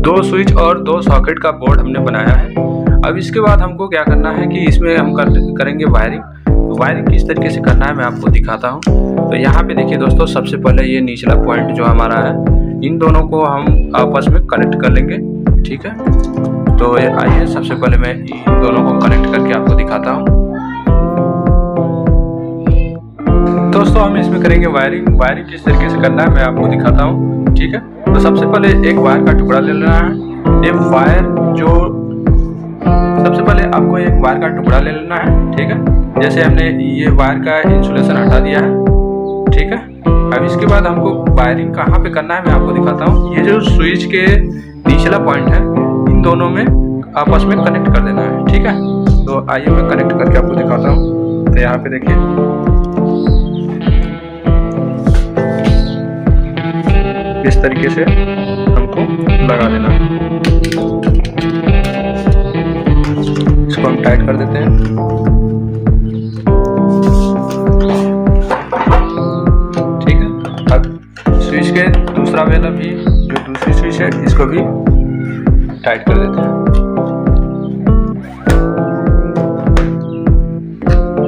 दो स्विच और दो सॉकेट का बोर्ड हमने बनाया है। अब इसके बाद हमको क्या करना है कि इसमें हम करेंगे वायरिंग किस तरीके से करना है मैं आपको दिखाता हूँ। तो यहाँ पे देखिए दोस्तों, सबसे पहले ये निचला पॉइंट जो हमारा है, इन दोनों को हम आपस में कनेक्ट कर लेंगे। ठीक है, तो आइए सबसे पहले मैं इन दोनों को कनेक्ट करके आपको दिखाता हूँ। दोस्तों हम इसमें करेंगे वायरिंग किस तरीके से करना है मैं आपको दिखाता हूँ। ठीक है, तो सबसे पहले एक वायर का टुकड़ा ले लेना है। सबसे पहले आपको एक वायर का टुकड़ा ले लेना है। ठीक है, जैसे हमने ये वायर का इंसुलेशन हटा दिया है। ठीक है, अब इसके बाद हमको वायरिंग कहाँ पे करना है मैं आपको दिखाता हूँ। ये जो स्विच के निचला पॉइंट है, इन दोनों में आपस में कनेक्ट कर देना है। ठीक है, तो आइए मैं कनेक्ट करके आपको दिखाता हूँ। तो यहाँ पे देखिए, इस तरीके से हमको लगा देना है। इसको हम टाइट कर देते हैं। ठीक है, अब स्विच के दूसरा वाला भी, जो दूसरी स्विच है, इसको भी टाइट कर देते हैं।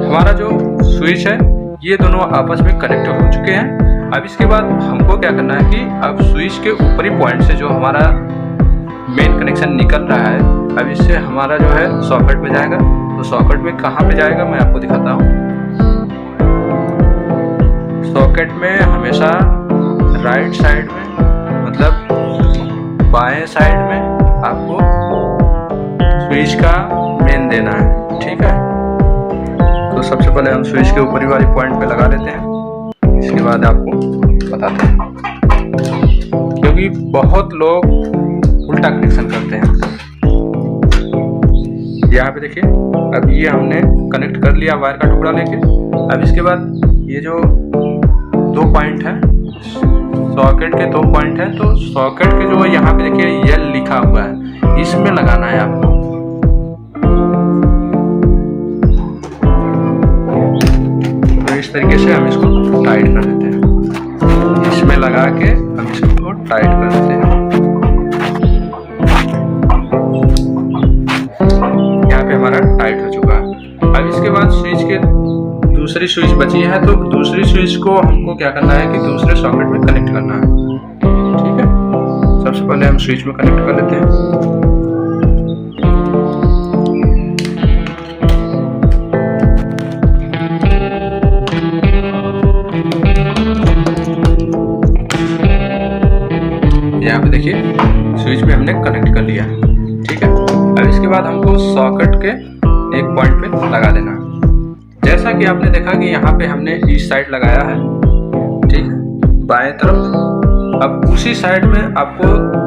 हमारा जो स्विच है, ये दोनों आपस में कनेक्ट हो चुके हैं। अब इसके बाद हमको क्या करना है कि अब स्विच के ऊपरी पॉइंट से जो हमारा मेन कनेक्शन निकल रहा है, अब इससे हमारा जो है सॉकेट में जाएगा। तो सॉकेट में कहाँ पे जाएगा मैं आपको दिखाता हूँ। सॉकेट में हमेशा राइट साइड में, मतलब बाएं साइड में आपको स्विच का मेन देना है। ठीक है, तो सबसे पहले हम स्विच के ऊपरी वाली पॉइंट पे लगा लेते हैं। इसके बाद आपको बताते हैं, क्योंकि बहुत लोग उल्टा कनेक्शन करते हैं। यहाँ पे देखिए, अब ये हमने कनेक्ट कर लिया वायर का टुकड़ा लेके। अब इसके बाद ये जो दो पॉइंट है, सॉकेट के दो पॉइंट है, तो सॉकेट के जो यहाँ पे देखिए ये लिखा हुआ है, इसमें लगाना है आपको। तो इस तरीके से हम इसको टाइट कर देते हैं। इसमें लगा के हम इसको टाइट कर देते हैं। यहाँ पे हमारा टाइट हो चुका है। अब इसके बाद स्विच के दूसरी स्विच बची है, तो दूसरी स्विच को हमको क्या करना है कि दूसरे सॉकेट में कनेक्ट करना है। ठीक है, सबसे पहले हम स्विच में कनेक्ट कर लेते हैं। यहाँ पे देखिए स्विच में हमने कनेक्ट कर लिया। ठीक है, अब इसके बाद हमको सॉकेट के एक पॉइंट पे लगा देना है। जैसा कि आपने देखा कि यहाँ पे हमने इस साइड लगाया है। ठीक है, बाएं तरफ। अब उसी साइड में आपको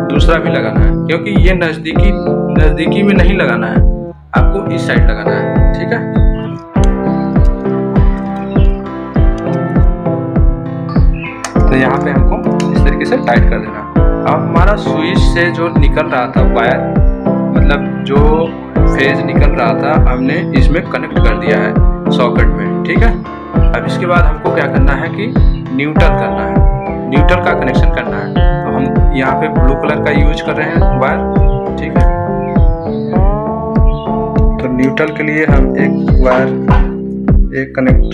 दूसरा भी लगाना है, क्योंकि ये नजदीकी में नहीं लगाना है, आपको इस साइड लगाना है। ठीक है, तो यहाँ पे हमको इस तरीके से टाइट कर देना। अब हमारा स्विच से जो निकल रहा था वायर, मतलब जो फेज निकल रहा था, हमने इसमें कनेक्ट कर दिया है सॉकेट में। ठीक है, अब इसके बाद हमको क्या करना है कि न्यूट्रल करना है, न्यूट्रल का कनेक्शन करना है। तो हम यहाँ पे ब्लू कलर का यूज कर रहे हैं वायर। ठीक है, तो न्यूट्रल के लिए हम एक वायर, एक कनेक्ट,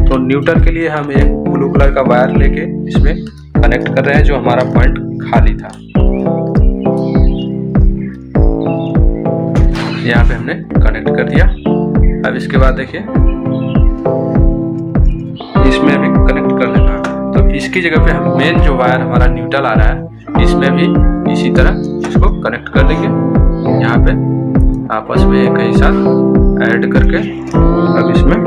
तो न्यूट्रल के लिए हम एक ब्लू कलर का वायर लेके इसमें कनेक्ट कर रहे हैं, जो हमारा पॉइंट खाली था। यहाँ पे हमने कनेक्ट कर दिया। अब इसके बाद देखिए, इसमें भी कनेक्ट कर लेना। तो इसकी जगह पे हम मेन जो वायर हमारा न्यूट्रल आ रहा है, इसमें भी इसी तरह इसको कनेक्ट कर देंगे। यहाँ पे आपस में एक ही साथ ऐड करके अब इसमें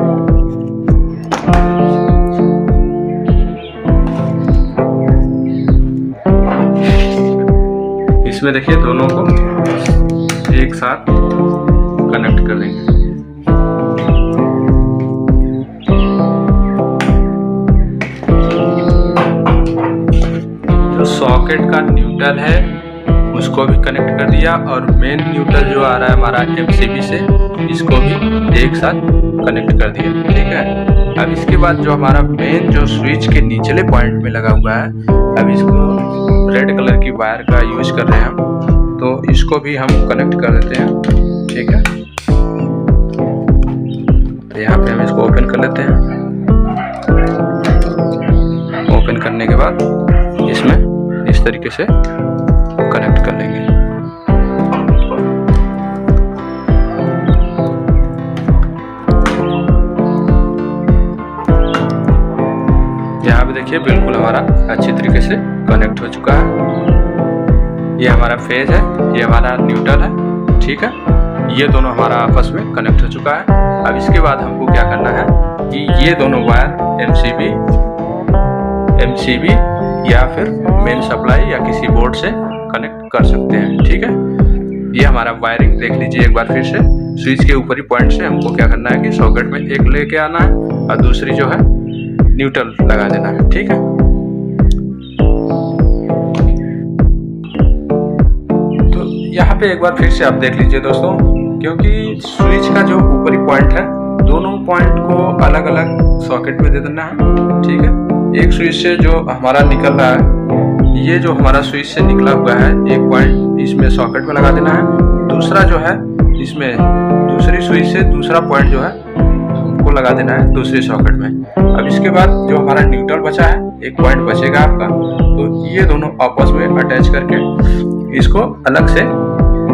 देखिए दोनों को एक साथ कनेक्ट कर देंगे। जो सॉकेट का न्यूट्रल है उसको भी कनेक्ट कर दिया, और मेन न्यूट्रल जो आ रहा है हमारा MCB से, इसको भी एक साथ कनेक्ट कर दिया। ठीक है, अब इसके बाद जो हमारा मेन जो स्विच के निचले पॉइंट में लगा हुआ है, अब इसको रेड कलर की वायर का यूज कर रहे हैं हम, तो इसको भी हम कनेक्ट कर देते हैं। ठीक है, तो यहाँ पे हम इसको ओपन कर लेते हैं। ओपन करने के बाद इसमें इस तरीके से कनेक्ट कर लेंगे। यहाँ पे देखिए बिल्कुल हमारा अच्छी तरीके से कनेक्ट हो चुका है। ये हमारा फेज है, ये हमारा न्यूट्रल है। ठीक है, ये दोनों हमारा आपस में कनेक्ट हो चुका है। अब इसके बाद हमको क्या करना है कि ये दोनों वायर MCB या फिर मेन सप्लाई या किसी बोर्ड से कनेक्ट कर सकते हैं। ठीक है, ये हमारा वायरिंग देख लीजिए एक बार फिर से। स्विच के ऊपरी पॉइंट से हमको क्या करना है कि सॉकेट में एक लेके आना है और दूसरी जो है न्यूट्रल लगा देना है। ठीक है, तो यहाँ पे एक बार फिर से आप देख लीजिए दोस्तों, क्योंकि स्विच का जो ऊपरी पॉइंट है दोनों पॉइंट को अलग अलग सॉकेट में दे देना है। ठीक है, एक स्विच से जो हमारा निकल रहा है, ये जो हमारा स्विच से निकला हुआ है एक पॉइंट इसमें सॉकेट में लगा देना है। दूसरा जो है इसमें दूसरी स्विच से दूसरा पॉइंट जो है हमको लगा देना है दूसरी सॉकेट में। अब इसके बाद जो हमारा न्यूट्रल बचा है, एक पॉइंट बचेगा आपका, तो ये दोनों आपस में अटैच करके इसको अलग से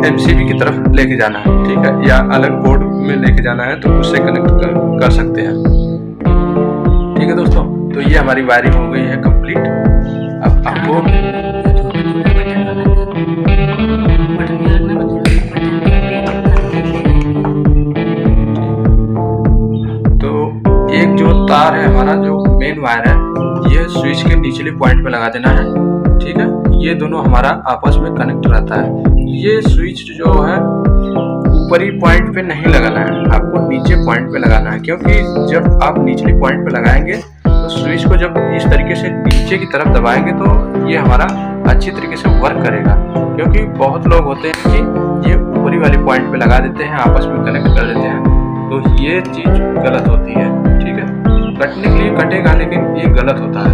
MCB की तरफ लेके जाना है। ठीक है, या अलग बोर्ड में लेके जाना है तो उससे कनेक्ट कर सकते हैं। ठीक है दोस्तों, तो ये हमारी वायरिंग हो गई है कंप्लीट। अब आपको तो एक जो तार है हमारा जो मेन वायर है, ये स्विच के निचले पॉइंट पे लगा देना है। ठीक है, ये दोनों हमारा आपस में कनेक्ट रहता है। ये स्विच जो है ऊपरी पॉइंट पे नहीं लगाना है, आपको नीचे पॉइंट पे लगाना है, क्योंकि जब आप निचले पॉइंट पे लगाएंगे तो स्विच को जब इस तरीके से नीचे की तरफ दबाएंगे तो ये हमारा अच्छी तरीके से वर्क करेगा। क्योंकि बहुत लोग होते हैं कि ये ऊपरी वाले पॉइंट पे लगा देते हैं, आपस में कनेक्ट कर देते हैं, तो ये चीज गलत होती है। ठीक है, कटने के लिए कटेगा लेकिन ये गलत होता है।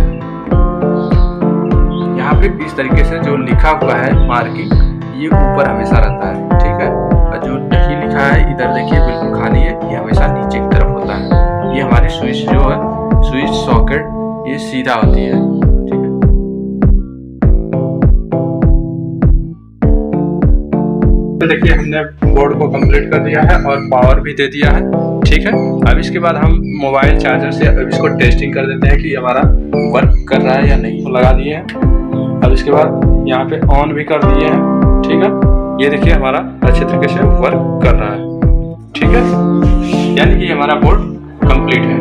यहाँ पे इस तरीके से जो लिखा हुआ है मार्किंग, ये ऊपर हमेशा रहता है। ठीक है, और जो नहीं लिखा है इधर देखिए बिल्कुल खाली है, ये हमेशा नीचे की तरफ होता है। ये हमारी स्विच जो है, स्विच सॉकेट ये सीधा होती है। ठीक है, तो देखिए हमने बोर्ड को कंप्लीट कर दिया है और पावर भी दे दिया है। ठीक है, अब इसके बाद हम मोबाइल चार्जर से अब इसको टेस्टिंग कर देते हैं कि हमारा वर्क कर रहा है या नहीं। तो लगा दिए हैं, अब इसके बाद यहाँ पे ऑन भी कर दिए हैं। ठीक है, ये देखिए हमारा अच्छे तरीके से वर्क कर रहा है। ठीक है, यानी कि हमारा बोर्ड कंप्लीट है।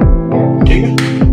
ठीक है।